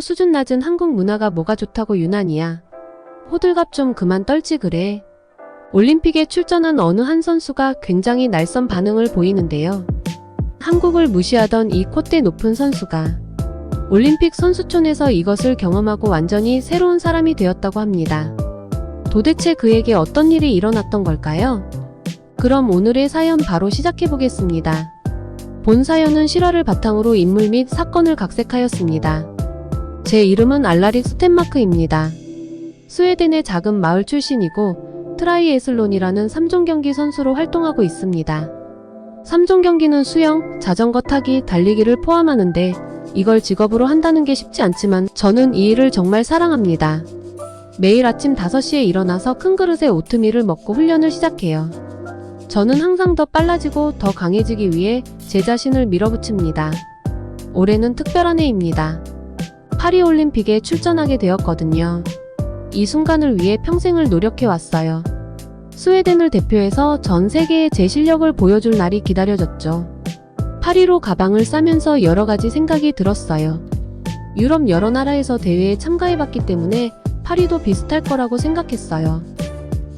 수준 낮은 한국 문화가 뭐가 좋다고 유난이야. 호들갑 좀 그만 떨지 그래. 올림픽에 출전한 어느 한 선수가 굉장히 날선 반응을 보이는데요. 한국을 무시하던 이 콧대 높은 선수가 올림픽 선수촌에서 이것을 경험하고 완전히 새로운 사람이 되었다고 합니다. 도대체 그에게 어떤 일이 일어났던 걸까요? 그럼 오늘의 사연 바로 시작해보겠습니다. 본 사연은 실화를 바탕으로 인물 및 사건을 각색하였습니다. 제 이름은 알라릭 스텐마크입니다. 스웨덴의 작은 마을 출신이고 트라이애슬론이라는 3종 경기 선수로 활동하고 있습니다. 3종 경기는 수영, 자전거 타기, 달리기를 포함하는데 이걸 직업으로 한다는 게 쉽지 않지만 저는 이 일을 정말 사랑합니다. 매일 아침 5시에 일어나서 큰 그릇에 오트밀을 먹고 훈련을 시작해요. 저는 항상 더 빨라지고 더 강해지기 위해 제 자신을 밀어붙입니다. 올해는 특별한 해입니다. 파리올림픽에 출전하게 되었거든요. 이 순간을 위해 평생을 노력해왔어요. 스웨덴을 대표해서 전 세계에 제 실력을 보여줄 날이 기다려졌죠. 파리로 가방을 싸면서 여러가지 생각이 들었어요. 유럽 여러 나라에서 대회에 참가해봤기 때문에 파리도 비슷할 거라고 생각했어요.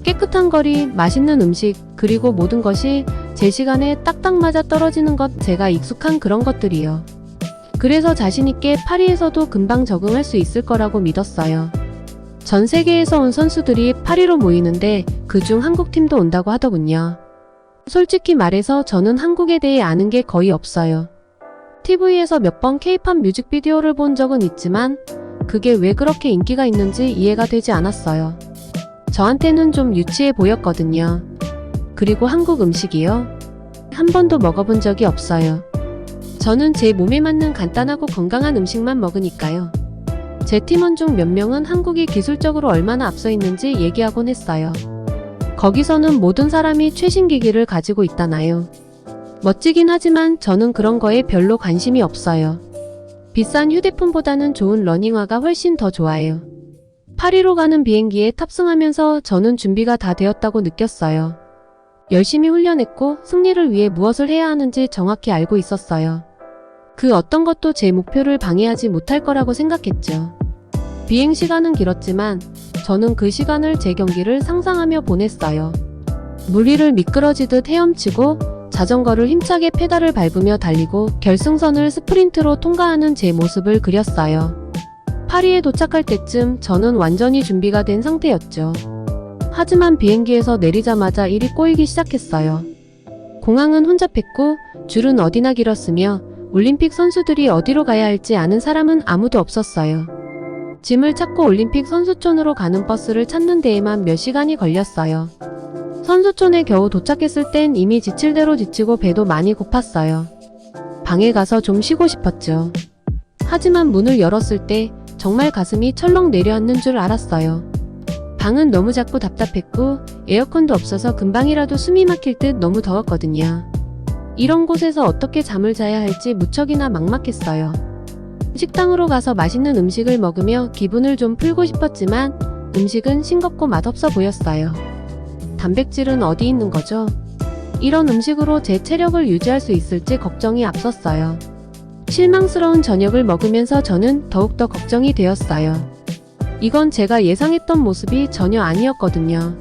깨끗한 거리, 맛있는 음식, 그리고 모든 것이 제 시간에 딱딱 맞아 떨어지는 것, 제가 익숙한 그런 것들이요. 그래서 자신있게 파리에서도 금방 적응할 수 있을 거라고 믿었어요. 전 세계에서 온 선수들이 파리로 모이는데 그중 한국팀도 온다고 하더군요. 솔직히 말해서 저는 한국에 대해 아는 게 거의 없어요. TV에서 몇 번 K-팝 뮤직비디오를 본 적은 있지만 그게 왜 그렇게 인기가 있는지 이해가 되지 않았어요. 저한테는 좀 유치해 보였거든요. 그리고 한국 음식이요? 한 번도 먹어본 적이 없어요. 저는 제 몸에 맞는 간단하고 건강한 음식만 먹으니까요. 제 팀원 중 몇 명은 한국이 기술적으로 얼마나 앞서 있는지 얘기하곤 했어요. 거기서는 모든 사람이 최신 기기를 가지고 있다나요. 멋지긴 하지만 저는 그런 거에 별로 관심이 없어요. 비싼 휴대폰보다는 좋은 러닝화가 훨씬 더 좋아요. 파리로 가는 비행기에 탑승하면서 저는 준비가 다 되었다고 느꼈어요. 열심히 훈련했고 승리를 위해 무엇을 해야 하는지 정확히 알고 있었어요. 그 어떤 것도 제 목표를 방해하지 못할 거라고 생각했죠. 비행 시간은 길었지만 저는 그 시간을 제 경기를 상상하며 보냈어요. 물 위를 미끄러지듯 헤엄치고 자전거를 힘차게 페달을 밟으며 달리고 결승선을 스프린트로 통과하는 제 모습을 그렸어요. 파리에 도착할 때쯤 저는 완전히 준비가 된 상태였죠. 하지만 비행기에서 내리자마자 일이 꼬이기 시작했어요. 공항은 혼잡했고 줄은 어디나 길었으며 올림픽 선수들이 어디로 가야 할지 아는 사람은 아무도 없었어요. 짐을 찾고 올림픽 선수촌으로 가는 버스를 찾는 데에만 몇 시간이 걸렸어요. 선수촌에 겨우 도착했을 땐 이미 지칠 대로 지치고 배도 많이 고팠어요. 방에 가서 좀 쉬고 싶었죠. 하지만 문을 열었을 때 정말 가슴이 철렁 내려앉는 줄 알았어요. 방은 너무 작고 답답했고 에어컨도 없어서 금방이라도 숨이 막힐 듯 너무 더웠거든요. 이런 곳에서 어떻게 잠을 자야 할지 무척이나 막막했어요. 식당으로 가서 맛있는 음식을 먹으며 기분을 좀 풀고 싶었지만 음식은 싱겁고 맛없어 보였어요. 단백질은 어디 있는 거죠? 이런 음식으로 제 체력을 유지할 수 있을지 걱정이 앞섰어요. 실망스러운 저녁을 먹으면서 저는 더욱더 걱정이 되었어요. 이건 제가 예상했던 모습이 전혀 아니었거든요.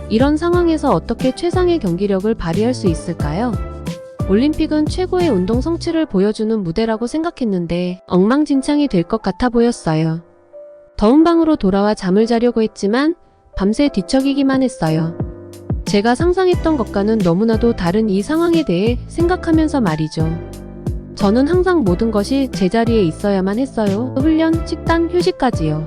이런 상황에서 어떻게 최상의 경기력을 발휘할 수 있을까요? 올림픽은 최고의 운동 성취를 보여주는 무대라고 생각했는데 엉망진창이 될 것 같아 보였어요. 더운 방으로 돌아와 잠을 자려고 했지만 밤새 뒤척이기만 했어요. 제가 상상했던 것과는 너무나도 다른 이 상황에 대해 생각하면서 말이죠. 저는 항상 모든 것이 제자리에 있어야만 했어요. 훈련, 식단, 휴식까지요.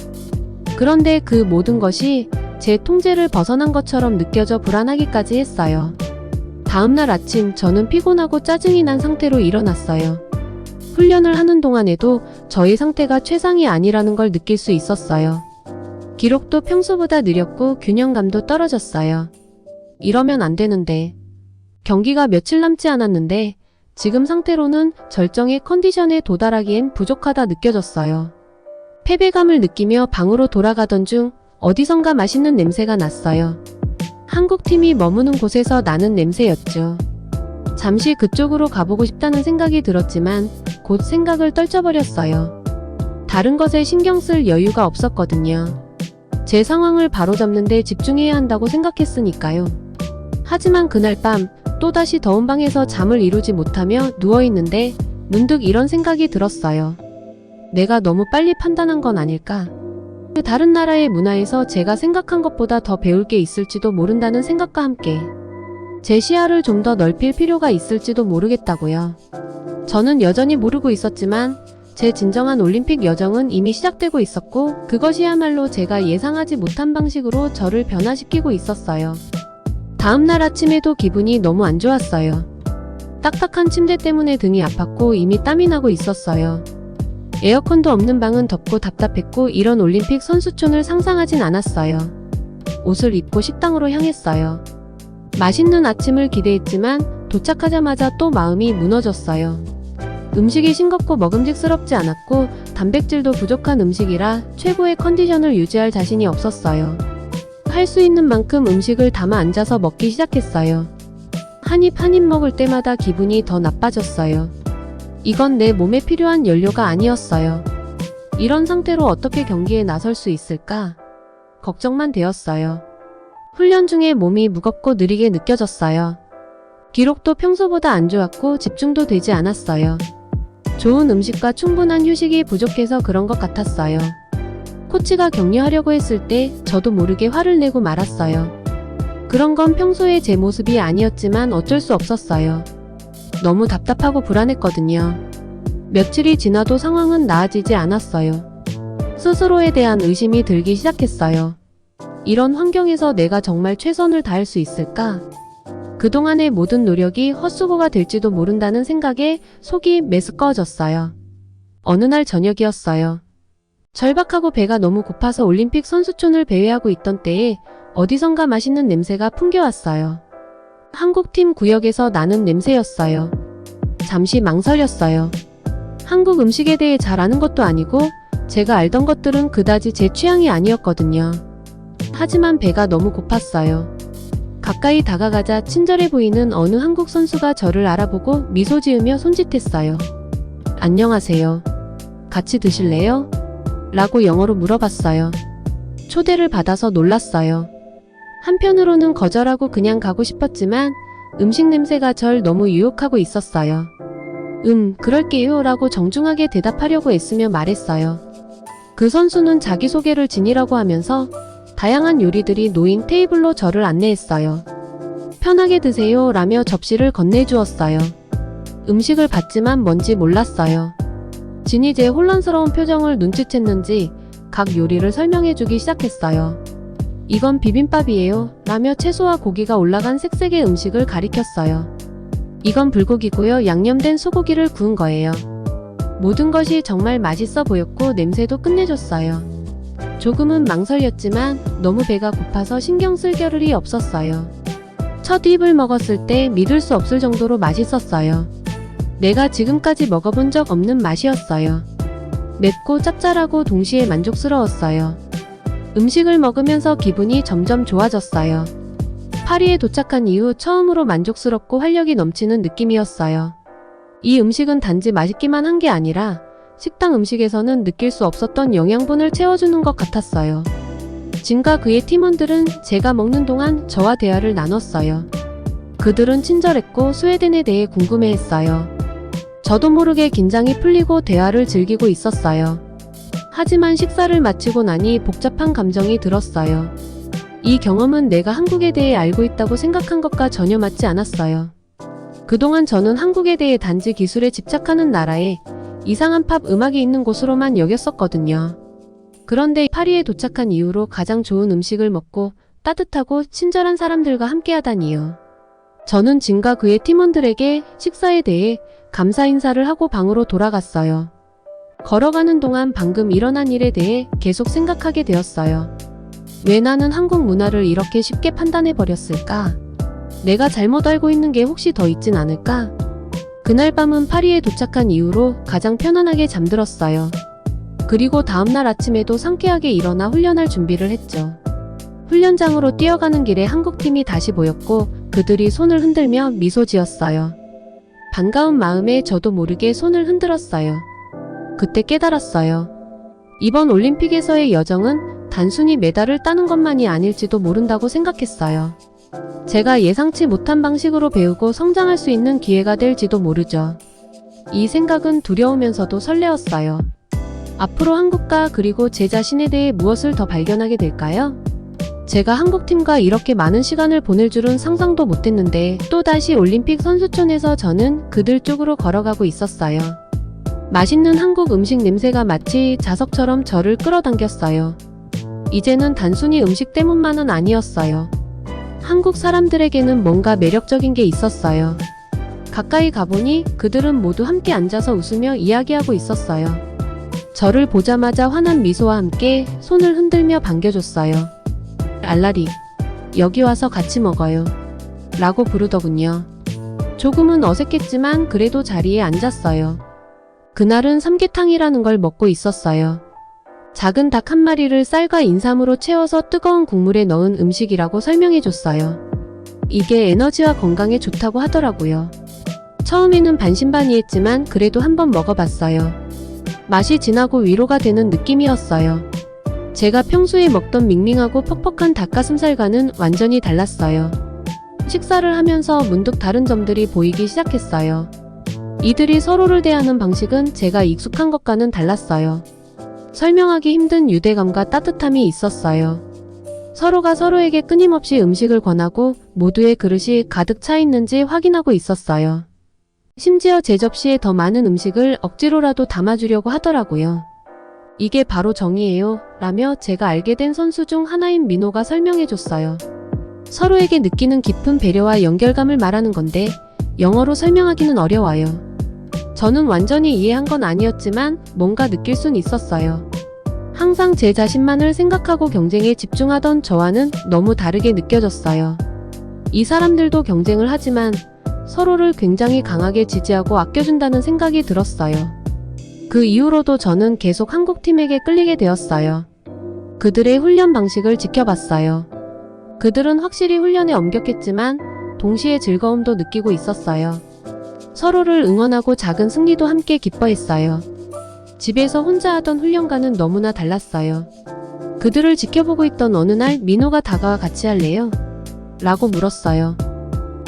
그런데 그 모든 것이 제 통제를 벗어난 것처럼 느껴져 불안하기까지 했어요. 다음날 아침 저는 피곤하고 짜증이 난 상태로 일어났어요. 훈련을 하는 동안에도 저의 상태가 최상이 아니라는 걸 느낄 수 있었어요. 기록도 평소보다 느렸고 균형감도 떨어졌어요. 이러면 안 되는데. 경기가 며칠 남지 않았는데 지금 상태로는 절정의 컨디션에 도달하기엔 부족하다 느껴졌어요. 패배감을 느끼며 방으로 돌아가던 중 어디선가 맛있는 냄새가 났어요. 한국팀이 머무는 곳에서 나는 냄새였죠. 잠시 그쪽으로 가보고 싶다는 생각이 들었지만 곧 생각을 떨쳐버렸어요. 다른 것에 신경 쓸 여유가 없었거든요. 제 상황을 바로잡는데 집중해야 한다고 생각했으니까요. 하지만 그날 밤 또다시 더운 방에서 잠을 이루지 못하며 누워있는데 문득 이런 생각이 들었어요. 내가 너무 빨리 판단한 건 아닐까? 다른 나라의 문화에서 제가 생각한 것보다 더 배울 게 있을지도 모른다는 생각과 함께 제 시야를 좀 더 넓힐 필요가 있을지도 모르겠다고요. 저는 여전히 모르고 있었지만 제 진정한 올림픽 여정은 이미 시작되고 있었고 그것이야말로 제가 예상하지 못한 방식으로 저를 변화시키고 있었어요. 다음날 아침에도 기분이 너무 안 좋았어요. 딱딱한 침대 때문에 등이 아팠고 이미 땀이 나고 있었어요. 에어컨도 없는 방은 덥고 답답했고 이런 올림픽 선수촌을 상상하진 않았어요. 옷을 입고 식당으로 향했어요. 맛있는 아침을 기대했지만 도착하자마자 또 마음이 무너졌어요. 음식이 싱겁고 먹음직스럽지 않았고 단백질도 부족한 음식이라 최고의 컨디션을 유지할 자신이 없었어요. 할 수 있는 만큼 음식을 담아 앉아서 먹기 시작했어요. 한 입 한 입 먹을 때마다 기분이 더 나빠졌어요. 이건 내 몸에 필요한 연료가 아니었어요. 이런 상태로 어떻게 경기에 나설 수 있을까? 걱정만 되었어요. 훈련 중에 몸이 무겁고 느리게 느껴졌어요. 기록도 평소보다 안 좋았고 집중도 되지 않았어요. 좋은 음식과 충분한 휴식이 부족해서 그런 것 같았어요. 코치가 격려하려고 했을 때 저도 모르게 화를 내고 말았어요. 그런 건 평소의 제 모습이 아니었지만 어쩔 수 없었어요. 너무 답답하고 불안했거든요. 며칠이 지나도 상황은 나아지지 않았어요. 스스로에 대한 의심이 들기 시작했어요. 이런 환경에서 내가 정말 최선을 다할 수 있을까? 그동안의 모든 노력이 헛수고가 될지도 모른다는 생각에 속이 메스꺼워졌어요. 어느 날 저녁이었어요. 절박하고 배가 너무 고파서 올림픽 선수촌을 배회하고 있던 때에 어디선가 맛있는 냄새가 풍겨왔어요. 한국팀 구역에서 나는 냄새였어요. 잠시 망설였어요. 한국 음식에 대해 잘 아는 것도 아니고 제가 알던 것들은 그다지 제 취향이 아니었거든요. 하지만 배가 너무 고팠어요. 가까이 다가가자 친절해 보이는 어느 한국 선수가 저를 알아보고 미소 지으며 손짓했어요. 안녕하세요. 같이 드실래요? 라고 영어로 물어봤어요. 초대를 받아서 놀랐어요. 한편으로는 거절하고 그냥 가고 싶었지만 음식 냄새가 절 너무 유혹하고 있었어요. 그럴게요 라고 정중하게 대답하려고 애쓰며 말했어요. 그 선수는 자기소개를 진이라고 하면서 다양한 요리들이 놓인 테이블로 저를 안내했어요. 편하게 드세요 라며 접시를 건네주었어요. 음식을 봤지만 뭔지 몰랐어요. 진이 제 혼란스러운 표정을 눈치챘는지 각 요리를 설명해주기 시작했어요. 이건 비빔밥이에요 라며 채소와 고기가 올라간 색색의 음식을 가리켰어요. 이건 불고기고요. 양념된 소고기를 구운 거예요. 모든 것이 정말 맛있어 보였고 냄새도 끝내줬어요. 조금은 망설였지만 너무 배가 고파서 신경 쓸 겨를이 없었어요. 첫 입을 먹었을 때 믿을 수 없을 정도로 맛있었어요. 내가 지금까지 먹어본 적 없는 맛이었어요. 맵고 짭짤하고 동시에 만족스러웠어요. 음식을 먹으면서 기분이 점점 좋아졌어요. 파리에 도착한 이후 처음으로 만족스럽고 활력이 넘치는 느낌이었어요. 이 음식은 단지 맛있기만 한 게 아니라 식당 음식에서는 느낄 수 없었던 영양분을 채워주는 것 같았어요. 진과 그의 팀원들은 제가 먹는 동안 저와 대화를 나눴어요. 그들은 친절했고 스웨덴에 대해 궁금해했어요. 저도 모르게 긴장이 풀리고 대화를 즐기고 있었어요. 하지만 식사를 마치고 나니 복잡한 감정이 들었어요. 이 경험은 내가 한국에 대해 알고 있다고 생각한 것과 전혀 맞지 않았어요. 그동안 저는 한국에 대해 단지 기술에 집착하는 나라에 이상한 팝 음악이 있는 곳으로만 여겼었거든요. 그런데 파리에 도착한 이후로 가장 좋은 음식을 먹고 따뜻하고 친절한 사람들과 함께하다니요. 저는 진과 그의 팀원들에게 식사에 대해 감사 인사를 하고 방으로 돌아갔어요. 걸어가는 동안 방금 일어난 일에 대해 계속 생각하게 되었어요. 왜 나는 한국 문화를 이렇게 쉽게 판단해버렸을까? 내가 잘못 알고 있는 게 혹시 더 있진 않을까? 그날 밤은 파리에 도착한 이후로 가장 편안하게 잠들었어요. 그리고 다음날 아침에도 상쾌하게 일어나 훈련할 준비를 했죠. 훈련장으로 뛰어가는 길에 한국팀이 다시 보였고 그들이 손을 흔들며 미소 지었어요. 반가운 마음에 저도 모르게 손을 흔들었어요. 그때 깨달았어요. 이번 올림픽에서의 여정은 단순히 메달을 따는 것만이 아닐지도 모른다고 생각했어요. 제가 예상치 못한 방식으로 배우고 성장할 수 있는 기회가 될지도 모르죠. 이 생각은 두려우면서도 설레었어요. 앞으로 한국과 그리고 제 자신에 대해 무엇을 더 발견하게 될까요? 제가 한국팀과 이렇게 많은 시간을 보낼 줄은 상상도 못했는데 또다시 올림픽 선수촌에서 저는 그들 쪽으로 걸어가고 있었어요. 맛있는 한국 음식 냄새가 마치 자석처럼 저를 끌어당겼어요. 이제는 단순히 음식 때문만은 아니었어요. 한국 사람들에게는 뭔가 매력적인 게 있었어요. 가까이 가보니 그들은 모두 함께 앉아서 웃으며 이야기하고 있었어요. 저를 보자마자 환한 미소와 함께 손을 흔들며 반겨줬어요. 알라리, 여기 와서 같이 먹어요. 라고 부르더군요. 조금은 어색했지만 그래도 자리에 앉았어요. 그날은 삼계탕이라는 걸 먹고 있었어요. 작은 닭 한 마리를 쌀과 인삼으로 채워서 뜨거운 국물에 넣은 음식이라고 설명해줬어요. 이게 에너지와 건강에 좋다고 하더라고요. 처음에는 반신반의했지만 그래도 한번 먹어봤어요. 맛이 진하고 위로가 되는 느낌이었어요. 제가 평소에 먹던 밍밍하고 퍽퍽한 닭가슴살과는 완전히 달랐어요. 식사를 하면서 문득 다른 점들이 보이기 시작했어요. 이들이 서로를 대하는 방식은 제가 익숙한 것과는 달랐어요. 설명하기 힘든 유대감과 따뜻함이 있었어요. 서로가 서로에게 끊임없이 음식을 권하고 모두의 그릇이 가득 차 있는지 확인하고 있었어요. 심지어 제 접시에 더 많은 음식을 억지로라도 담아주려고 하더라고요. 이게 바로 정이에요. 라며 제가 알게 된 선수 중 하나인 민호가 설명해줬어요. 서로에게 느끼는 깊은 배려와 연결감을 말하는 건데 영어로 설명하기는 어려워요. 저는 완전히 이해한 건 아니었지만 뭔가 느낄 순 있었어요. 항상 제 자신만을 생각하고 경쟁에 집중하던 저와는 너무 다르게 느껴졌어요. 이 사람들도 경쟁을 하지만 서로를 굉장히 강하게 지지하고 아껴준다는 생각이 들었어요. 그 이후로도 저는 계속 한국팀에게 끌리게 되었어요. 그들의 훈련 방식을 지켜봤어요. 그들은 확실히 훈련에 엄격했지만 동시에 즐거움도 느끼고 있었어요. 서로를 응원하고 작은 승리도 함께 기뻐했어요. 집에서 혼자 하던 훈련과는 너무나 달랐어요. 그들을 지켜보고 있던 어느 날 민호가 다가와 같이 할래요? 라고 물었어요.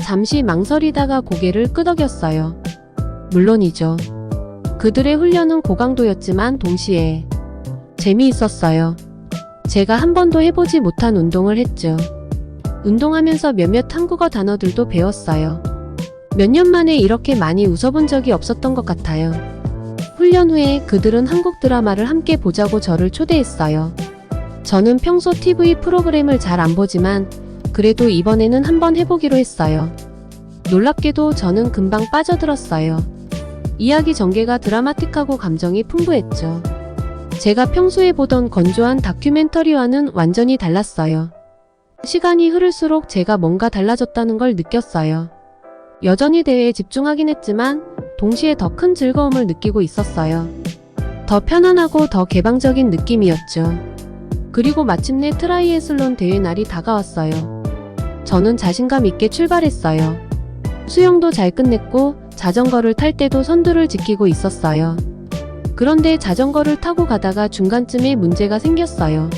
잠시 망설이다가 고개를 끄덕였어요. 물론이죠. 그들의 훈련은 고강도였지만 동시에 재미있었어요. 제가 한 번도 해보지 못한 운동을 했죠. 운동하면서 몇몇 한국어 단어들도 배웠어요. 몇 년 만에 이렇게 많이 웃어본 적이 없었던 것 같아요. 훈련 후에 그들은 한국 드라마를 함께 보자고 저를 초대했어요. 저는 평소 TV 프로그램을 잘 안 보지만 그래도 이번에는 한번 해보기로 했어요. 놀랍게도 저는 금방 빠져들었어요. 이야기 전개가 드라마틱하고 감정이 풍부했죠. 제가 평소에 보던 건조한 다큐멘터리와는 완전히 달랐어요. 시간이 흐를수록 제가 뭔가 달라졌다는 걸 느꼈어요. 여전히 대회에 집중하긴 했지만 동시에 더 큰 즐거움을 느끼고 있었어요. 더 편안하고 더 개방적인 느낌이었죠. 그리고 마침내 트라이애슬론 대회 날이 다가왔어요. 저는 자신감 있게 출발했어요. 수영도 잘 끝냈고 자전거를 탈 때도 선두를 지키고 있었어요. 그런데 자전거를 타고 가다가 중간쯤에 문제가 생겼어요.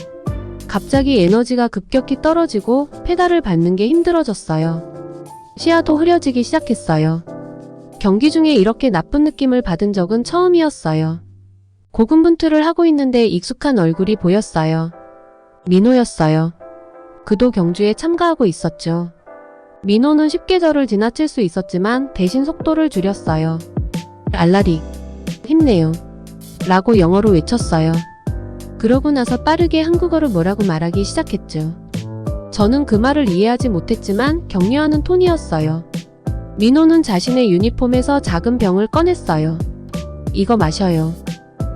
갑자기 에너지가 급격히 떨어지고 페달을 밟는 게 힘들어졌어요. 시야도 흐려지기 시작했어요. 경기 중에 이렇게 나쁜 느낌을 받은 적은 처음이었어요. 고군분투를 하고 있는데 익숙한 얼굴이 보였어요. 민호였어요. 그도 경주에 참가하고 있었죠. 민호는 쉽게 저를 지나칠 수 있었지만 대신 속도를 줄였어요. 알라리, 힘내요. 라고 영어로 외쳤어요. 그러고 나서 빠르게 한국어로 뭐라고 말하기 시작했죠. 저는 그 말을 이해하지 못했지만 격려하는 톤이었어요. 민호는 자신의 유니폼에서 작은 병을 꺼냈어요. 이거 마셔요.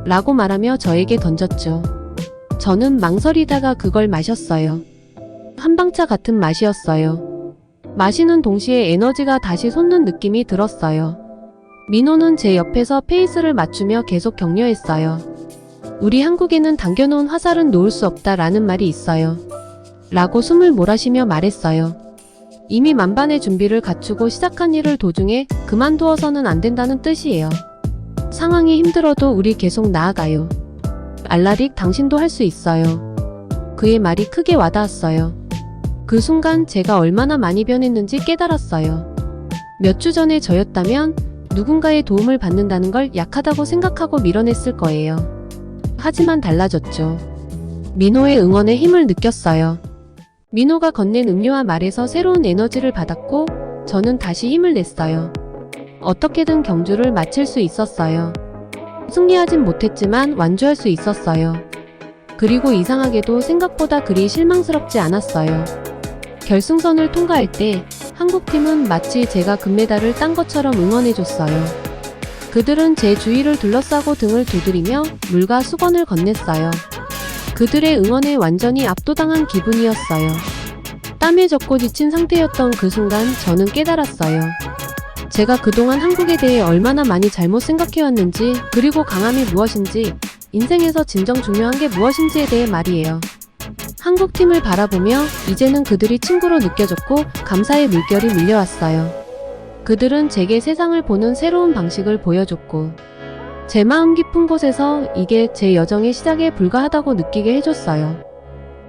라고 말하며 저에게 던졌죠. 저는 망설이다가 그걸 마셨어요. 한방차 같은 맛이었어요. 마시는 동시에 에너지가 다시 솟는 느낌이 들었어요. 민호는 제 옆에서 페이스를 맞추며 계속 격려했어요. 우리 한국에는 당겨놓은 화살은 놓을 수 없다라는 말이 있어요. 라고 숨을 몰아쉬며 말했어요. 이미 만반의 준비를 갖추고 시작한 일을 도중에 그만두어서는 안 된다는 뜻이에요. 상황이 힘들어도 우리 계속 나아가요. 알라릭, 당신도 할 수 있어요. 그의 말이 크게 와닿았어요. 그 순간 제가 얼마나 많이 변했는지 깨달았어요. 몇 주 전에 저였다면 누군가의 도움을 받는다는 걸 약하다고 생각하고 밀어냈을 거예요. 하지만 달라졌죠. 민호의 응원에 힘을 느꼈어요. 민호가 건넨 음료와 말에서 새로운 에너지를 받았고 저는 다시 힘을 냈어요. 어떻게든 경주를 마칠 수 있었어요. 승리하진 못했지만 완주할 수 있었어요. 그리고 이상하게도 생각보다 그리 실망스럽지 않았어요. 결승선을 통과할 때 한국팀은 마치 제가 금메달을 딴 것처럼 응원해줬어요. 그들은 제 주위를 둘러싸고 등을 두드리며 물과 수건을 건넸어요. 그들의 응원에 완전히 압도당한 기분이었어요. 땀에 젖고 지친 상태였던 그 순간 저는 깨달았어요. 제가 그동안 한국에 대해 얼마나 많이 잘못 생각해왔는지, 그리고 강함이 무엇인지, 인생에서 진정 중요한 게 무엇인지에 대해 말이에요. 한국팀을 바라보며 이제는 그들이 친구로 느껴졌고 감사의 물결이 밀려왔어요. 그들은 제게 세상을 보는 새로운 방식을 보여줬고 제 마음 깊은 곳에서 이게 제 여정의 시작에 불과하다고 느끼게 해줬어요.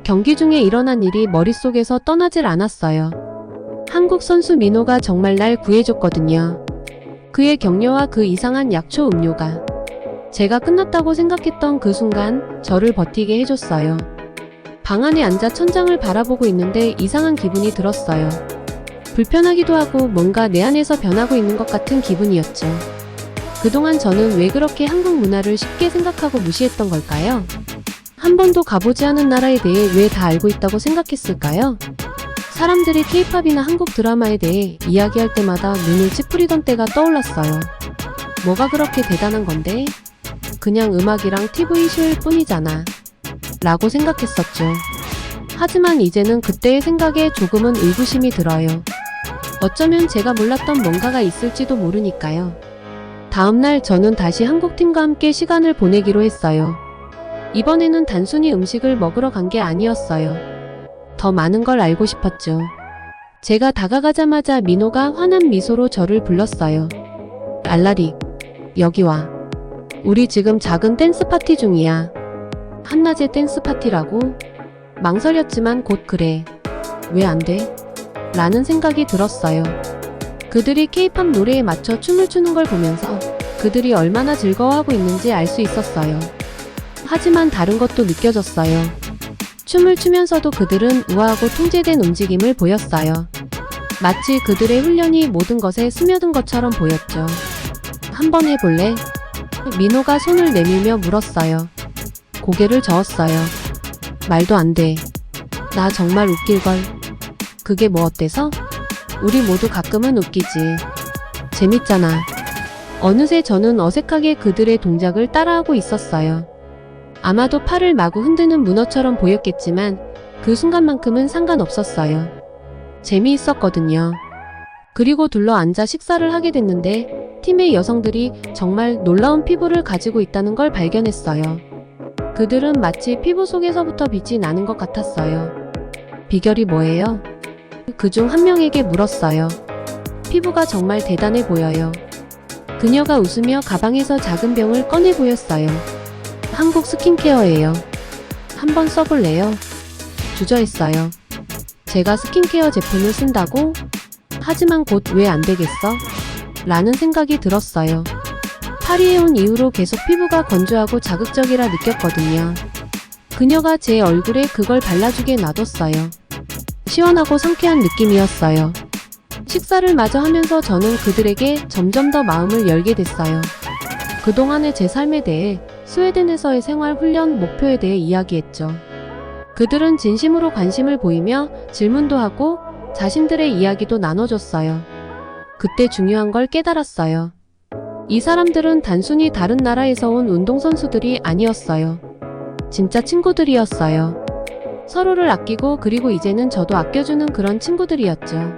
경기 중에 일어난 일이 머릿속에서 떠나질 않았어요. 한국 선수 민호가 정말 날 구해줬거든요. 그의 격려와 그 이상한 약초 음료가 제가 끝났다고 생각했던 그 순간 저를 버티게 해줬어요. 방 안에 앉아 천장을 바라보고 있는데 이상한 기분이 들었어요. 불편하기도 하고 뭔가 내 안에서 변하고 있는 것 같은 기분이었죠. 그동안 저는 왜 그렇게 한국 문화를 쉽게 생각하고 무시했던 걸까요? 한 번도 가보지 않은 나라에 대해 왜 다 알고 있다고 생각했을까요? 사람들이 K-팝이나 한국 드라마에 대해 이야기할 때마다 눈을 찌푸리던 때가 떠올랐어요. 뭐가 그렇게 대단한 건데? 그냥 음악이랑 TV쇼일 뿐이잖아. 라고 생각했었죠. 하지만 이제는 그때의 생각에 조금은 의구심이 들어요. 어쩌면 제가 몰랐던 뭔가가 있을지도 모르니까요. 다음날 저는 다시 한국팀과 함께 시간을 보내기로 했어요. 이번에는 단순히 음식을 먹으러 간 게 아니었어요. 더 많은 걸 알고 싶었죠. 제가 다가가자마자 민호가 환한 미소로 저를 불렀어요. 알라릭, 여기 와. 우리 지금 작은 댄스 파티 중이야. 한낮의 댄스 파티라고? 망설였지만 곧 그래. 왜 안 돼? 라는 생각이 들었어요. 그들이 K-팝 노래에 맞춰 춤을 추는 걸 보면서 그들이 얼마나 즐거워하고 있는지 알 수 있었어요. 하지만 다른 것도 느껴졌어요. 춤을 추면서도 그들은 우아하고 통제된 움직임을 보였어요. 마치 그들의 훈련이 모든 것에 스며든 것처럼 보였죠. 한번 해볼래? 민호가 손을 내밀며 물었어요. 고개를 저었어요. 말도 안 돼. 나 정말 웃길걸. 그게 뭐 어때서? 우리 모두 가끔은 웃기지. 재밌잖아. 어느새 저는 어색하게 그들의 동작을 따라하고 있었어요. 아마도 팔을 마구 흔드는 문어처럼 보였겠지만 그 순간만큼은 상관없었어요. 재미있었거든요. 그리고 둘러앉아 식사를 하게 됐는데 팀의 여성들이 정말 놀라운 피부를 가지고 있다는 걸 발견했어요. 그들은 마치 피부 속에서부터 빛이 나는 것 같았어요. 비결이 뭐예요? 그중 한 명에게 물었어요. 피부가 정말 대단해 보여요. 그녀가 웃으며 가방에서 작은 병을 꺼내 보였어요. 한국 스킨케어예요. 한번 써볼래요? 주저했어요. 제가 스킨케어 제품을 쓴다고? 하지만 곧 왜 안 되겠어? 라는 생각이 들었어요. 파리에 온 이후로 계속 피부가 건조하고 자극적이라 느꼈거든요. 그녀가 제 얼굴에 그걸 발라주게 놔뒀어요. 시원하고 상쾌한 느낌이었어요. 식사를 마저 하면서 저는 그들에게 점점 더 마음을 열게 됐어요. 그동안의 제 삶에 대해, 스웨덴에서의 생활 훈련 목표에 대해 이야기했죠. 그들은 진심으로 관심을 보이며 질문도 하고 자신들의 이야기도 나눠줬어요. 그때 중요한 걸 깨달았어요. 이 사람들은 단순히 다른 나라에서 온 운동선수들이 아니었어요. 진짜 친구들이었어요. 서로를 아끼고 그리고 이제는 저도 아껴주는 그런 친구들이었죠.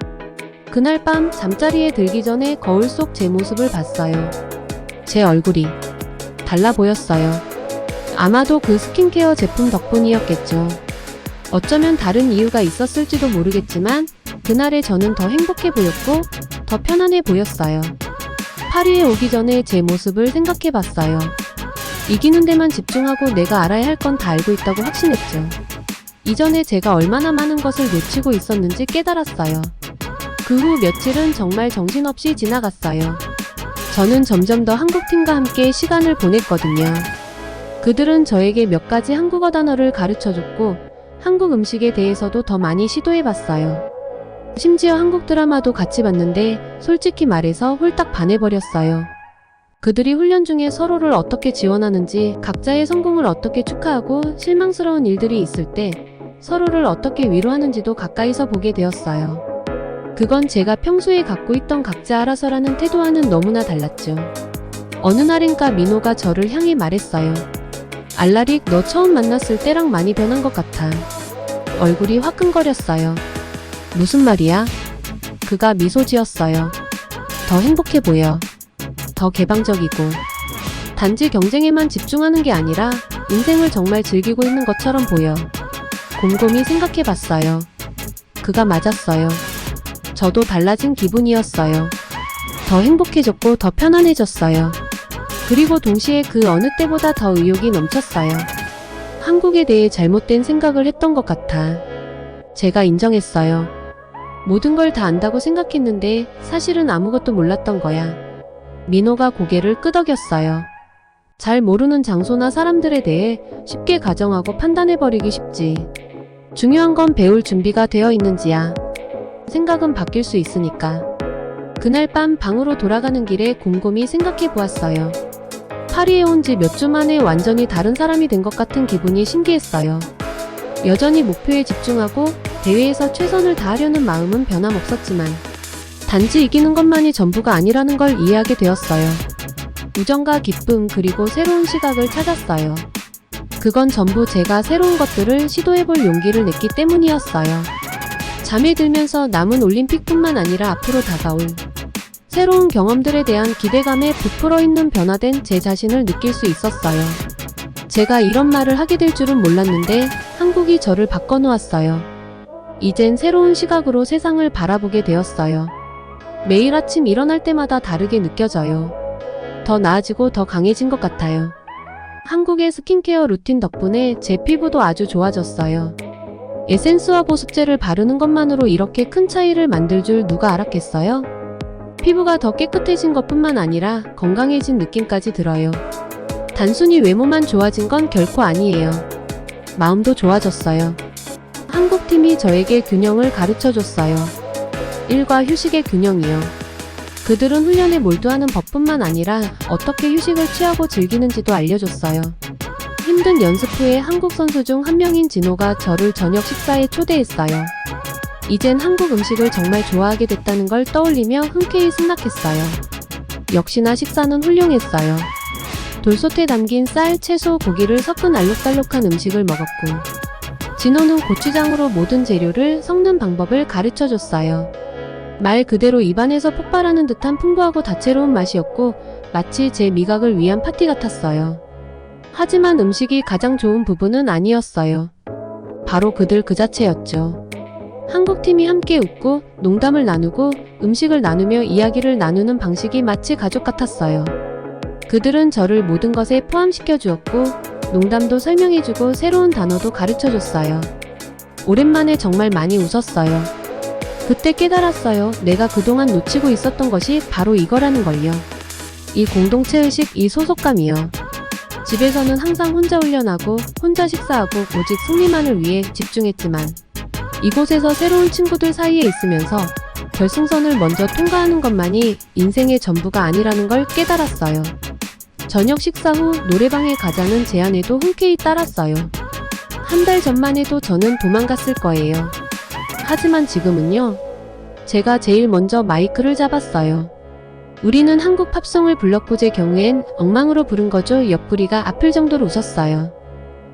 그날 밤 잠자리에 들기 전에 거울 속 제 모습을 봤어요. 제 얼굴이 달라 보였어요. 아마도 그 스킨케어 제품 덕분이었겠죠. 어쩌면 다른 이유가 있었을지도 모르겠지만 그날의 저는 더 행복해 보였고 더 편안해 보였어요. 파리에 오기 전에 제 모습을 생각해 봤어요. 이기는 데만 집중하고 내가 알아야 할 건 다 알고 있다고 확신했죠. 이전에 제가 얼마나 많은 것을 놓치고 있었는지 깨달았어요. 그 후 며칠은 정말 정신없이 지나갔어요. 저는 점점 더 한국팀과 함께 시간을 보냈거든요. 그들은 저에게 몇 가지 한국어 단어를 가르쳐줬고 한국 음식에 대해서도 더 많이 시도해봤어요. 심지어 한국 드라마도 같이 봤는데 솔직히 말해서 홀딱 반해버렸어요. 그들이 훈련 중에 서로를 어떻게 지원하는지, 각자의 성공을 어떻게 축하하고 실망스러운 일들이 있을 때 서로를 어떻게 위로하는지도 가까이서 보게 되었어요. 그건 제가 평소에 갖고 있던 각자 알아서라는 태도와는 너무나 달랐죠. 어느 날인가 민호가 저를 향해 말했어요. 알라릭, 너 처음 만났을 때랑 많이 변한 것 같아. 얼굴이 화끈거렸어요. 무슨 말이야? 그가 미소 지었어요. 더 행복해 보여. 더 개방적이고. 단지 경쟁에만 집중하는 게 아니라 인생을 정말 즐기고 있는 것처럼 보여. 곰곰이 생각해봤어요. 그가 맞았어요. 저도 달라진 기분이었어요. 더 행복해졌고 더 편안해졌어요. 그리고 동시에 그 어느 때보다 더 의욕이 넘쳤어요. 한국에 대해 잘못된 생각을 했던 것 같아. 제가 인정했어요. 모든 걸 다 안다고 생각했는데 사실은 아무것도 몰랐던 거야. 민호가 고개를 끄덕였어요. 잘 모르는 장소나 사람들에 대해 쉽게 가정하고 판단해버리기 쉽지. 중요한 건 배울 준비가 되어 있는지야. 생각은 바뀔 수 있으니까. 그날 밤 방으로 돌아가는 길에 곰곰이 생각해 보았어요. 파리에 온 지 몇 주 만에 완전히 다른 사람이 된 것 같은 기분이 신기했어요. 여전히 목표에 집중하고 대회에서 최선을 다하려는 마음은 변함없었지만 단지 이기는 것만이 전부가 아니라는 걸 이해하게 되었어요. 우정과 기쁨, 그리고 새로운 시각을 찾았어요. 그건 전부 제가 새로운 것들을 시도해볼 용기를 냈기 때문이었어요. 잠에 들면서 남은 올림픽뿐만 아니라 앞으로 다가올 새로운 경험들에 대한 기대감에 부풀어 있는 변화된 제 자신을 느낄 수 있었어요. 제가 이런 말을 하게 될 줄은 몰랐는데 한국이 저를 바꿔놓았어요. 이젠 새로운 시각으로 세상을 바라보게 되었어요. 매일 아침 일어날 때마다 다르게 느껴져요. 더 나아지고 더 강해진 것 같아요. 한국의 스킨케어 루틴 덕분에 제 피부도 아주 좋아졌어요. 에센스와 보습제를 바르는 것만으로 이렇게 큰 차이를 만들 줄 누가 알았겠어요? 피부가 더 깨끗해진 것뿐만 아니라 건강해진 느낌까지 들어요. 단순히 외모만 좋아진 건 결코 아니에요. 마음도 좋아졌어요. 한국팀이 저에게 균형을 가르쳐줬어요. 일과 휴식의 균형이요. 그들은 훈련에 몰두하는 법뿐만 아니라 어떻게 휴식을 취하고 즐기는지도 알려줬어요. 힘든 연습 후에 한국 선수 중 한 명인 진호가 저를 저녁 식사에 초대했어요. 이젠 한국 음식을 정말 좋아하게 됐다는 걸 떠올리며 흔쾌히 승낙했어요. 역시나 식사는 훌륭했어요. 돌솥에 담긴 쌀, 채소, 고기를 섞은 알록달록한 음식을 먹었고 진호는 고추장으로 모든 재료를 섞는 방법을 가르쳐줬어요. 말 그대로 입안에서 폭발하는 듯한 풍부하고 다채로운 맛이었고 마치 제 미각을 위한 파티 같았어요. 하지만 음식이 가장 좋은 부분은 아니었어요. 바로 그들 그 자체였죠. 한국팀이 함께 웃고 농담을 나누고 음식을 나누며 이야기를 나누는 방식이 마치 가족 같았어요. 그들은 저를 모든 것에 포함시켜 주었고 농담도 설명해주고 새로운 단어도 가르쳐줬어요. 오랜만에 정말 많이 웃었어요. 그때 깨달았어요. 내가 그동안 놓치고 있었던 것이 바로 이거라는 걸요. 이 공동체의식, 이 소속감이요. 집에서는 항상 혼자 훈련하고 혼자 식사하고 오직 승리만을 위해 집중했지만 이곳에서 새로운 친구들 사이에 있으면서 결승선을 먼저 통과하는 것만이 인생의 전부가 아니라는 걸 깨달았어요. 저녁 식사 후 노래방에 가자는 제안에도 흔쾌히 따랐어요. 한 달 전만 해도 저는 도망갔을 거예요. 하지만 지금은요. 제가 제일 먼저 마이크를 잡았어요. 우리는 한국 팝송을 불렀고 제 경우엔 엉망으로 부른 거죠. 옆구리가 아플 정도로 웃었어요.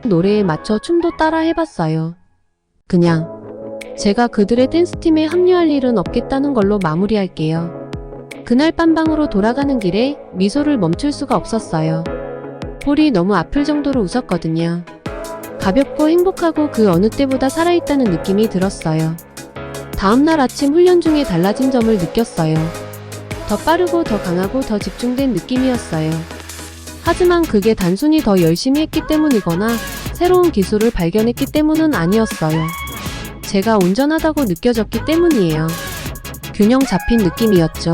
노래에 맞춰 춤도 따라 해봤어요. 그냥 제가 그들의 댄스팀에 합류할 일은 없겠다는 걸로 마무리할게요. 그날 밤 방으로 돌아가는 길에 미소를 멈출 수가 없었어요. 볼이 너무 아플 정도로 웃었거든요. 가볍고 행복하고 그 어느 때보다 살아있다는 느낌이 들었어요. 다음날 아침 훈련 중에 달라진 점을 느꼈어요. 더 빠르고 더 강하고 더 집중된 느낌이었어요. 하지만 그게 단순히 더 열심히 했기 때문이거나 새로운 기술을 발견했기 때문은 아니었어요. 제가 온전하다고 느껴졌기 때문이에요. 균형 잡힌 느낌이었죠.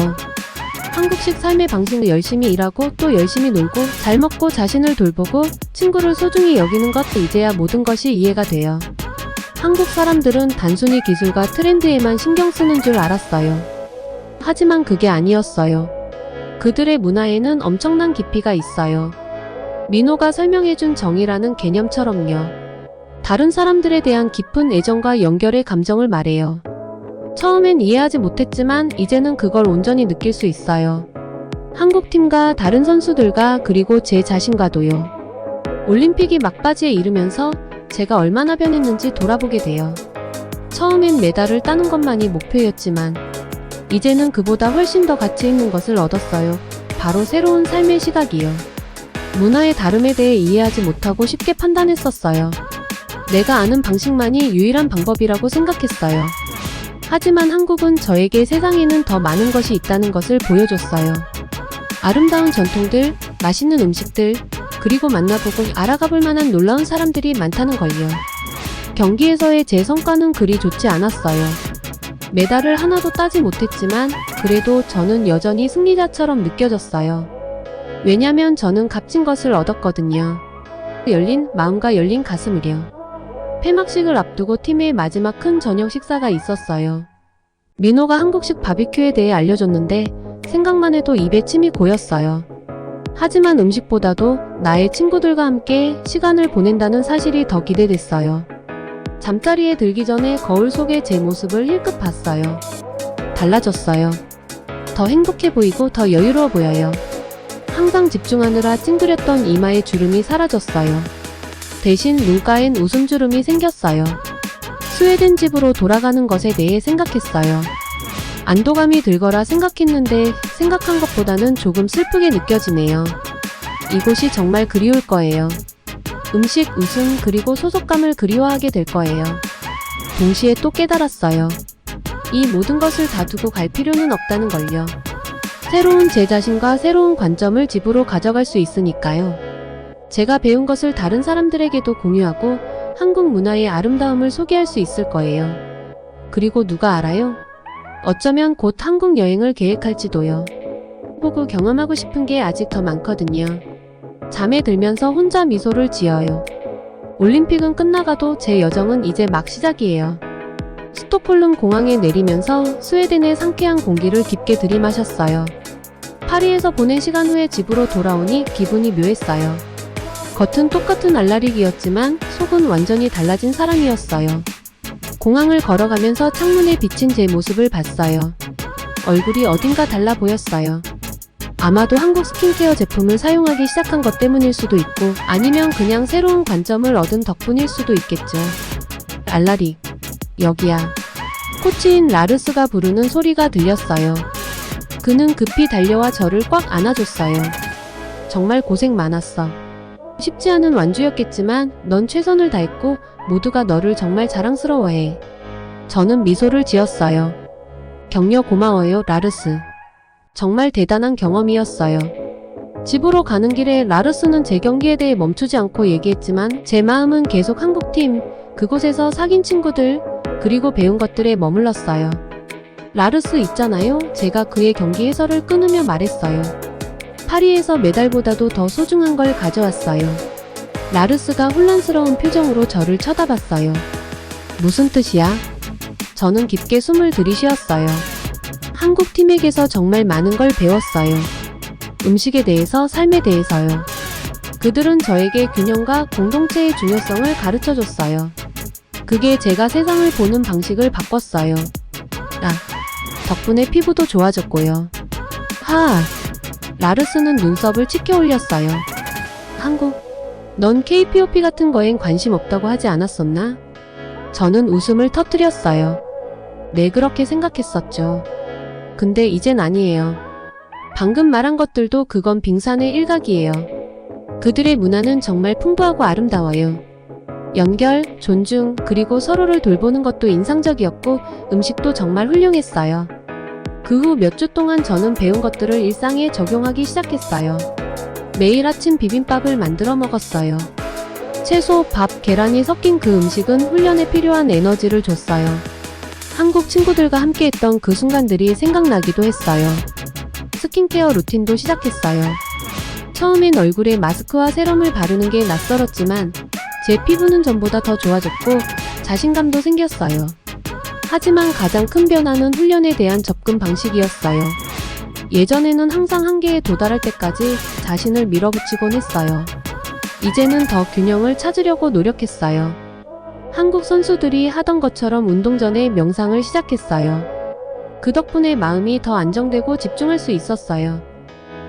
한국식 삶의 방식은 열심히 일하고 또 열심히 놀고 잘 먹고 자신을 돌보고 친구를 소중히 여기는 것, 이제야 모든 것이 이해가 돼요. 한국 사람들은 단순히 기술과 트렌드에만 신경 쓰는 줄 알았어요. 하지만 그게 아니었어요. 그들의 문화에는 엄청난 깊이가 있어요. 민호가 설명해준 정이라는 개념처럼요. 다른 사람들에 대한 깊은 애정과 연결의 감정을 말해요. 처음엔 이해하지 못했지만 이제는 그걸 온전히 느낄 수 있어요. 한국팀과 다른 선수들과 그리고 제 자신과도요. 올림픽이 막바지에 이르면서 제가 얼마나 변했는지 돌아보게 돼요. 처음엔 메달을 따는 것만이 목표였지만 이제는 그보다 훨씬 더 가치 있는 것을 얻었어요. 바로 새로운 삶의 시각이요. 문화의 다름에 대해 이해하지 못하고 쉽게 판단했었어요. 내가 아는 방식만이 유일한 방법이라고 생각했어요. 하지만 한국은 저에게 세상에는 더 많은 것이 있다는 것을 보여줬어요. 아름다운 전통들, 맛있는 음식들, 그리고 만나보고 알아가볼 만한 놀라운 사람들이 많다는 걸요. 경기에서의 제 성과는 그리 좋지 않았어요. 메달을 하나도 따지 못했지만 그래도 저는 여전히 승리자처럼 느껴졌어요. 왜냐면 저는 값진 것을 얻었거든요. 열린 마음과 열린 가슴을요. 폐막식을 앞두고 팀의 마지막 큰 저녁 식사가 있었어요. 민호가 한국식 바비큐에 대해 알려줬는데 생각만 해도 입에 침이 고였어요. 하지만 음식보다도 나의 친구들과 함께 시간을 보낸다는 사실이 더 기대됐어요. 잠자리에 들기 전에 거울 속의 제 모습을 힐끗 봤어요. 달라졌어요. 더 행복해 보이고 더 여유로워 보여요. 항상 집중하느라 찡그렸던 이마의 주름이 사라졌어요. 대신 눈가엔 웃음주름이 생겼어요. 스웨덴 집으로 돌아가는 것에 대해 생각했어요. 안도감이 들거라 생각했는데 생각한 것보다는 조금 슬프게 느껴지네요. 이곳이 정말 그리울 거예요. 음식, 웃음, 그리고 소속감을 그리워하게 될 거예요. 동시에 또 깨달았어요. 이 모든 것을 다 두고 갈 필요는 없다는 걸요. 새로운 제 자신과 새로운 관점을 집으로 가져갈 수 있으니까요. 제가 배운 것을 다른 사람들에게도 공유하고 한국 문화의 아름다움을 소개할 수 있을 거예요. 그리고 누가 알아요? 어쩌면 곧 한국 여행을 계획할지도요. 보고 경험하고 싶은 게 아직 더 많거든요. 잠에 들면서 혼자 미소를 지어요. 올림픽은 끝나가도 제 여정은 이제 막 시작이에요. 스톡홀름 공항에 내리면서 스웨덴의 상쾌한 공기를 깊게 들이마셨어요. 파리에서 보낸 시간 후에 집으로 돌아오니 기분이 묘했어요. 겉은 똑같은 알라릭이었지만 속은 완전히 달라진 사람이었어요. 공항을 걸어가면서 창문에 비친 제 모습을 봤어요. 얼굴이 어딘가 달라 보였어요. 아마도 한국 스킨케어 제품을 사용하기 시작한 것 때문일 수도 있고 아니면 그냥 새로운 관점을 얻은 덕분일 수도 있겠죠. 알라릭, 여기야. 코치인 라르스가 부르는 소리가 들렸어요. 그는 급히 달려와 저를 꽉 안아줬어요. 정말 고생 많았어. 쉽지 않은 완주였겠지만 넌 최선을 다했고 모두가 너를 정말 자랑스러워해. 저는 미소를 지었어요. 격려 고마워요, 라르스. 정말 대단한 경험이었어요. 집으로 가는 길에 라르스는 제 경기에 대해 멈추지 않고 얘기했지만 제 마음은 계속 한국팀, 그곳에서 사귄 친구들, 그리고 배운 것들에 머물렀어요. 라르스 있잖아요. 제가 그의 경기 해설을 끊으며 말했어요. 파리에서 메달보다도 더 소중한 걸 가져왔어요. 라르스가 혼란스러운 표정으로 저를 쳐다봤어요. 무슨 뜻이야? 저는 깊게 숨을 들이쉬었어요. 한국 팀에게서 정말 많은 걸 배웠어요. 음식에 대해서, 삶에 대해서요. 그들은 저에게 균형과 공동체의 중요성을 가르쳐줬어요. 그게 제가 세상을 보는 방식을 바꿨어요. 덕분에 피부도 좋아졌고요. 라르스는 눈썹을 치켜 올렸어요. 한국, 넌 K-POP 같은 거엔 관심 없다고 하지 않았었나? 저는 웃음을 터뜨렸어요. 네, 그렇게 생각했었죠. 근데 이젠 아니에요. 방금 말한 것들도 그건 빙산의 일각이에요. 그들의 문화는 정말 풍부하고 아름다워요. 연결, 존중, 그리고 서로를 돌보는 것도 인상적이었고 음식도 정말 훌륭했어요. 그 후 몇 주 동안 저는 배운 것들을 일상에 적용하기 시작했어요. 매일 아침 비빔밥을 만들어 먹었어요. 채소, 밥, 계란이 섞인 그 음식은 훈련에 필요한 에너지를 줬어요. 한국 친구들과 함께했던 그 순간들이 생각나기도 했어요. 스킨케어 루틴도 시작했어요. 처음엔 얼굴에 마스크와 세럼을 바르는 게 낯설었지만 제 피부는 전보다 더 좋아졌고 자신감도 생겼어요. 하지만 가장 큰 변화는 훈련에 대한 접근 방식이었어요. 예전에는 항상 한계에 도달할 때까지 자신을 밀어붙이곤 했어요. 이제는 더 균형을 찾으려고 노력했어요. 한국 선수들이 하던 것처럼 운동 전에 명상을 시작했어요. 그 덕분에 마음이 더 안정되고 집중할 수 있었어요.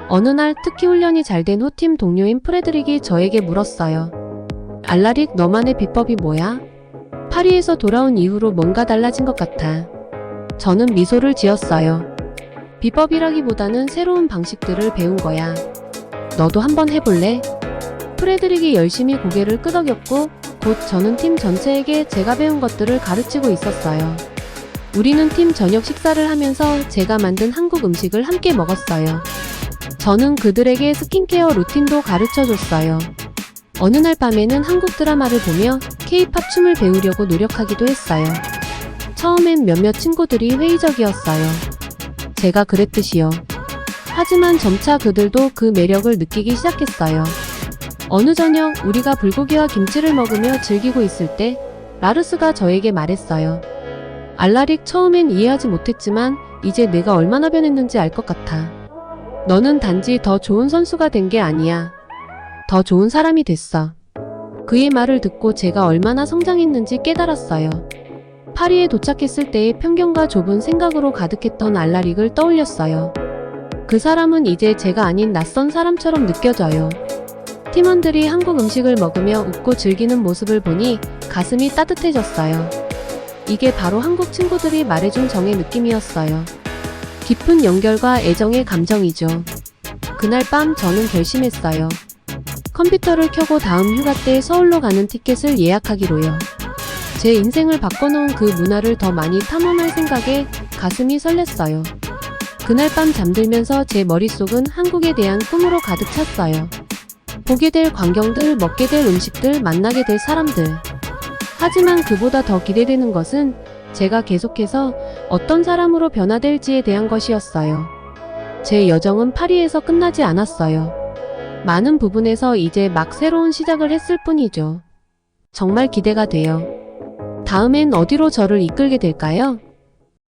어느 날 특히 훈련이 잘 된 후 팀 동료인 프레드릭이 저에게 물었어요. 알라릭, 너만의 비법이 뭐야? 파리에서 돌아온 이후로 뭔가 달라진 것 같아. 저는 미소를 지었어요. 비법이라기보다는 새로운 방식들을 배운 거야. 너도 한번 해볼래? 프레드릭이 열심히 고개를 끄덕였고 곧 저는 팀 전체에게 제가 배운 것들을 가르치고 있었어요. 우리는 팀 저녁 식사를 하면서 제가 만든 한국 음식을 함께 먹었어요. 저는 그들에게 스킨케어 루틴도 가르쳐줬어요. 어느 날 밤에는 한국 드라마를 보며 K-팝 춤을 배우려고 노력하기도 했어요. 처음엔 몇몇 친구들이 회의적이었어요. 제가 그랬듯이요. 하지만 점차 그들도 그 매력을 느끼기 시작했어요. 어느 저녁 우리가 불고기와 김치를 먹으며 즐기고 있을 때 라르스가 저에게 말했어요. 알라릭, 처음엔 이해하지 못했지만 이제 내가 얼마나 변했는지 알 것 같아. 너는 단지 더 좋은 선수가 된 게 아니야. 더 좋은 사람이 됐어. 그의 말을 듣고 제가 얼마나 성장했는지 깨달았어요. 파리에 도착했을 때의 편견과 좁은 생각으로 가득했던 알라릭을 떠올렸어요. 그 사람은 이제 제가 아닌 낯선 사람처럼 느껴져요. 팀원들이 한국 음식을 먹으며 웃고 즐기는 모습을 보니 가슴이 따뜻해졌어요. 이게 바로 한국 친구들이 말해준 정의 느낌이었어요. 깊은 연결과 애정의 감정이죠. 그날 밤 저는 결심했어요. 컴퓨터를 켜고 다음 휴가 때 서울로 가는 티켓을 예약하기로요. 제 인생을 바꿔놓은 그 문화를 더 많이 탐험할 생각에 가슴이 설렜어요. 그날 밤 잠들면서 제 머릿속은 한국에 대한 꿈으로 가득 찼어요. 보게 될 광경들, 먹게 될 음식들, 만나게 될 사람들. 하지만 그보다 더 기대되는 것은 제가 계속해서 어떤 사람으로 변화될지에 대한 것이었어요. 제 여정은 파리에서 끝나지 않았어요. 많은 부분에서 이제 막 새로운 시작을 했을 뿐이죠. 정말 기대가 돼요. 다음엔 어디로 저를 이끌게 될까요?